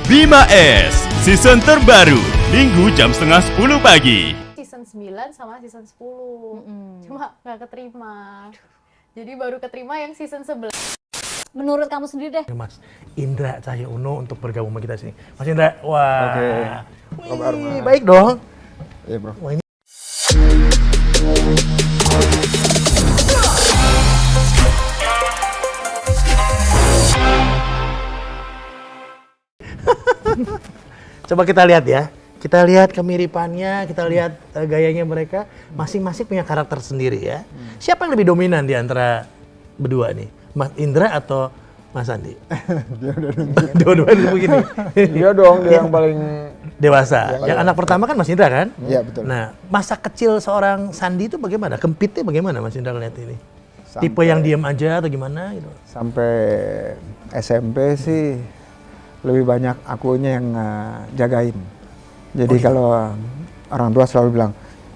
Bima S, season terbaru, Minggu jam setengah 10 pagi. Season 9 sama season 10, cuma nggak keterima. Jadi baru keterima yang season 11. Menurut kamu sendiri deh. Mas Indra Cahya Uno untuk bergabung sama kita sini. Mas Indra, wah. Oke. Wih, baik dong. Iya bro. Wah, ini coba kita lihat ya. Kita lihat kemiripannya, kita lihat gayanya mereka. Masing-masing punya karakter sendiri ya. Siapa yang lebih dominan di antara berdua nih? Mas Indra atau Mas Andi? Dua-duanya begini. Dia dong, dia yang paling Dewasa. Yang anak pertama kan Mas Indra kan? Iya betul. Nah, masa kecil seorang Sandi itu bagaimana? Kempitnya bagaimana Mas Indra lihat ini? Sampai- Tipe yang diam aja atau gimana gitu? sampai SMP sih lebih banyak akunya yang jagain. Jadi kalau orang tua selalu bilang,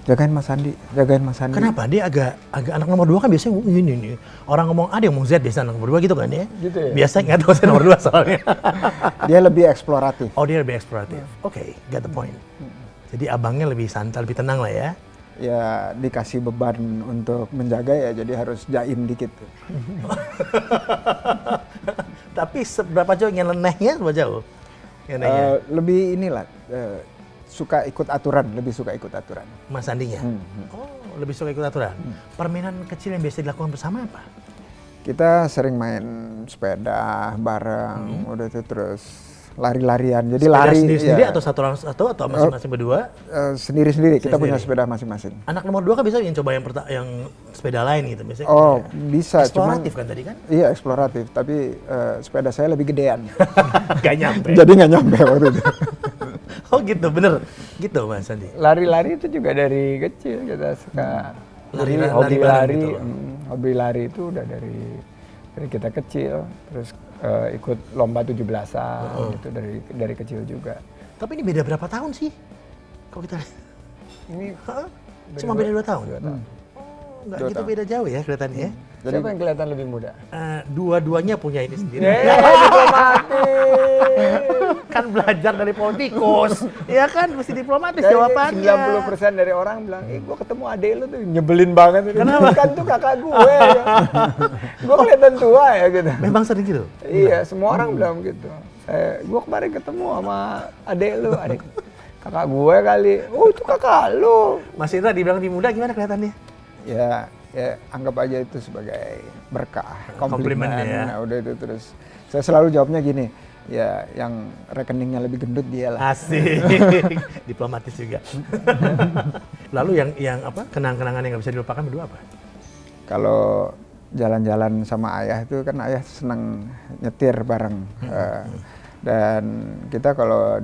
jagain Mas Andi, jagain Mas Andi. Kenapa? Dia agak anak nomor 2 kan biasanya gini nih. Orang ngomong A dia ngomong Z biasa anak nomor 2 gitu kan ya? Gitu ya? Biasa nggak tahu saya nomor 2 soalnya. Dia lebih eksploratif. Oh dia lebih eksploratif. Oke, get the point. Jadi abangnya lebih santai, lebih tenang lah ya. Ya dikasih beban untuk menjaga ya, jadi harus jaim dikit. Tapi seberapa jauh nyelenehnya seberapa jauh? Nyelenehnya. Lebih inilah, suka ikut aturan, lebih suka ikut aturan. Mas Sandinya? Oh, lebih suka ikut aturan. Permainan kecil yang biasa dilakukan bersama apa? Kita sering main sepeda bareng, udah itu terus lari-larian. Jadi Sepeda lari sendiri-sendiri ya, atau satu orang satu atau masing-masing berdua? sendiri-sendiri. Kita punya Sendiri. sepeda masing-masing. Anak nomor 2 kan bisa yang coba yang sepeda lain gitu biasanya. Oh, bisa. Eksploratif kan tadi kan? Iya, eksploratif. Tapi sepeda saya lebih gedean. Gak nyampe. Jadi nggak nyampe waktu itu. Oh gitu, bener. Gitu Mas Sandi. Lari-lari itu juga dari kecil kita suka. Lari- Jadi lari hobi bareng lari, gitu loh. hobi lari itu udah dari kita kecil. Terus ikut lomba 17-an itu dari kecil juga. Tapi ini beda berapa tahun sih? Kok kita Ini Hah? Cuma beda 2 tahun? 2 tahun. Nggak 2 gitu tahun. beda jauh ya kelihatannya ya. Siapa yang kelihatan lebih muda? Dua-duanya punya ini sendiri. Diplomatis. Kan belajar dari politikus. Ya kan, mesti diplomatis Kayaknya jawabannya. 90% dari orang bilang, gua ketemu adek lu tuh nyebelin banget. Kenapa? Kan tuh kakak gue ya. Gua kelihatan tua ya gitu. Memang sering gitu? Iya, semua orang bilang gitu. Gue kemarin ketemu sama adek lu, kakak gue kali. Oh itu kakak lu. Mas Indra dibilang lebih muda gimana kelihatannya? Ya anggap aja itu sebagai berkah, Komplimen komplimen. ya. Nah, udah itu terus. Saya selalu jawabnya gini, ya yang rekeningnya lebih gendut dia lah. Asik, diplomatis juga. Lalu yang apa kenang-kenangan yang nggak bisa dilupakan berdua apa? Kalau jalan-jalan sama ayah itu kan ayah senang nyetir bareng. Dan kita kalau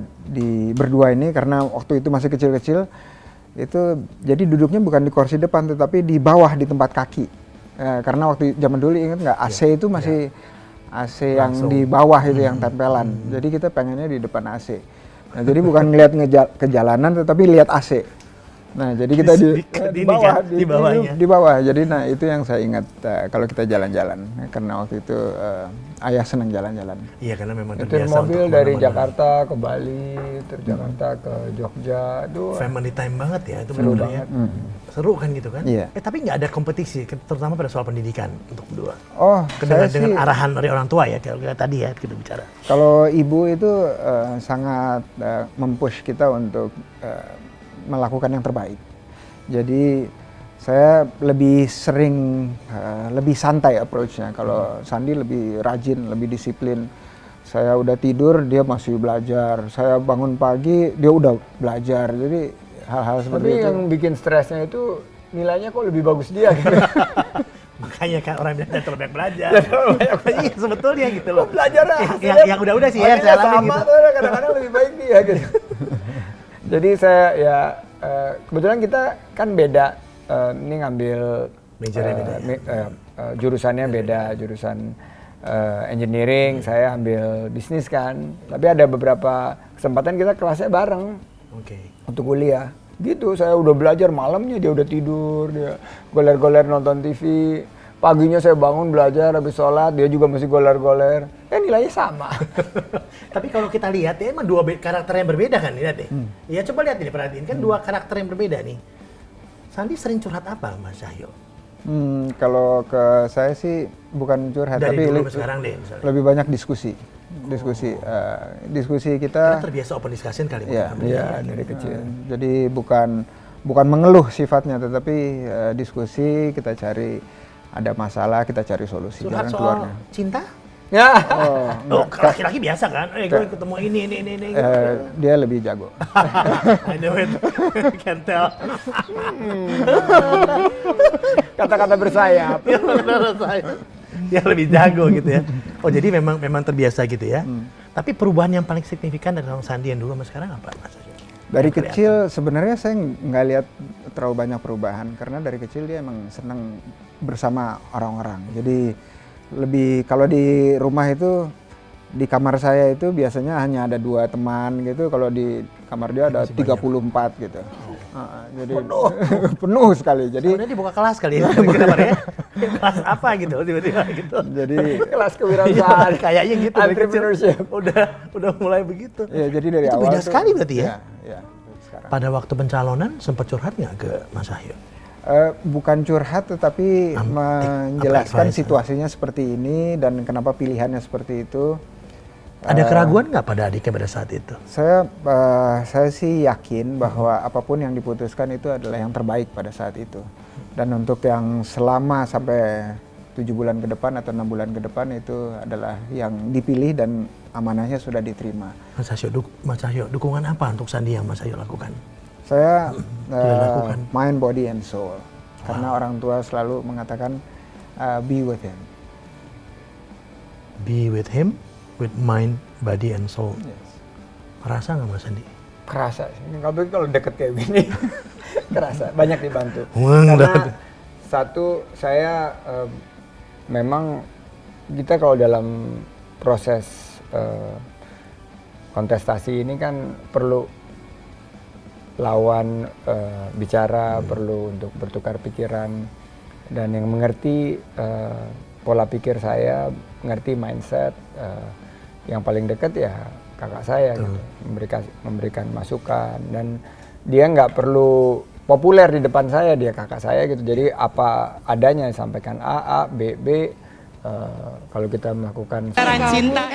berdua ini karena waktu itu masih kecil-kecil itu jadi duduknya bukan di kursi depan tetapi di bawah di tempat kaki. Karena waktu zaman dulu ingat nggak AC itu masih AC yang Langsung. di bawah itu yang tempelan. Jadi kita pengennya di depan AC. Nah, jadi bukan ngeliat ke jalanan tetapi lihat AC. Nah, jadi kita Di bawah, di bawahnya. di bawah. Jadi nah itu yang saya ingat kalau kita jalan-jalan karena waktu itu ayah senang jalan-jalan. Iya karena memang Nyetir terbiasa mobil untuk dari kemana-mana. Jakarta ke Bali, dari Jakarta ke Jogja, itu Family time banget ya itu seru benar-benar ya. banget. Seru kan gitu kan? Iya. Tapi nggak ada kompetisi, terutama pada soal pendidikan untuk berdua. Oh, saya Dengan sih arahan dari orang tua ya, kalau kita tadi ya kita bicara. kalau ibu itu sangat mempush kita untuk melakukan yang terbaik. Jadi saya lebih sering lebih santai approach-nya. Kalau Sandi lebih rajin, lebih disiplin. Saya udah tidur, dia masih belajar. Saya bangun pagi, dia udah belajar. Jadi hal-hal seperti Tapi itu. yang bikin stresnya itu nilainya kok lebih bagus dia gitu. Makanya kan orang bilang terlalu banyak belajar. Iya sebetulnya gitu loh. Belajar Yang udah-udah sih ya, hasilnya saya alami sama gitu. tuh, kadang-kadang lebih baik dia gitu. Jadi saya ya kebetulan kita kan beda, ini ngambil Majornya beda ya? jurusannya beda, jurusan engineering, saya ambil bisnis kan. Tapi ada beberapa kesempatan kita kelasnya bareng Oke. untuk kuliah. Gitu, saya udah belajar malamnya dia udah tidur, dia goler-goler nonton TV. paginya saya bangun belajar, habis sholat, dia juga masih goler-goler. Nilainya sama. Tapi kalau kita lihat ya emang dua karakter yang berbeda kan, lihat deh. Ya coba lihat nih, perhatiin kan dua karakter yang berbeda nih. Sandi sering curhat apa Mas Cahyo? Kalau ke saya sih bukan curhat, Dari tapi dulu sampai sekarang deh misalnya. lebih banyak diskusi. Diskusi kita. Karena terbiasa open discussion kali Iya, mungkin. Iya, dari kecil. Jadi bukan mengeluh sifatnya, tetapi diskusi, kita cari ada masalah, kita cari solusi Curhat jalan soal keluarnya. cinta? Ya. Oh, kalau laki-laki biasa kan? Gue ketemu ini. Dia lebih jago. I know it. Can tell. Kata-kata bersayap. Dia lebih jago gitu ya. Oh jadi memang terbiasa gitu ya. Tapi perubahan yang paling signifikan dari Bang Sandi yang dulu sama sekarang apa Mas? Dari kecil sebenarnya saya nggak lihat terlalu banyak perubahan, karena dari kecil dia emang senang bersama orang-orang. Jadi lebih, kalau di rumah itu, di kamar saya itu biasanya hanya ada 2 teman gitu, kalau di kamar dia ada 34 gitu. Jadi penuh sekali. Jadi Sebenarnya dibuka kelas kali ya, kamarnya. Kelas apa gitu tiba-tiba gitu. jadi Kelas kewirausahaan. Kayaknya gitu dari kecil. Entrepreneurship. Udah mulai begitu. ya jadi dari Itu awal beda tuh- sekali berarti ya? Iya, sekarang. Pada waktu pencalonan sempat curhat nggak ke Mas Cahyo? Bukan curhat, tetapi menjelaskan advice, situasinya seperti ini dan kenapa pilihannya seperti itu. Ada keraguan nggak pada adiknya pada saat itu? Saya sih yakin bahwa apapun yang diputuskan itu adalah yang terbaik pada saat itu. Dan untuk yang selama sampai 7 bulan ke depan atau 6 bulan ke depan itu adalah yang dipilih dan amanahnya sudah diterima. Mas Cahyo, dukungan apa untuk Sandi yang Mas Cahyo lakukan? Saya lakukan. mind, body, and soul. Karena orang tua selalu mengatakan be with him. Be with him, with mind, body, and soul. Yes. Merasa nggak Mas Sandi? Kerasa sih. Kalau deket kayak gini, kerasa. Banyak dibantu. Wah, Karena satu, saya memang kita kalau dalam proses kontestasi ini kan perlu lawan bicara, perlu untuk bertukar pikiran, dan yang mengerti pola pikir saya, mengerti mindset, yang paling dekat ya kakak saya gitu, memberikan masukan, dan dia nggak perlu populer di depan saya, dia kakak saya gitu, jadi apa adanya sampaikan A, B, kalau kita melakukan Cinta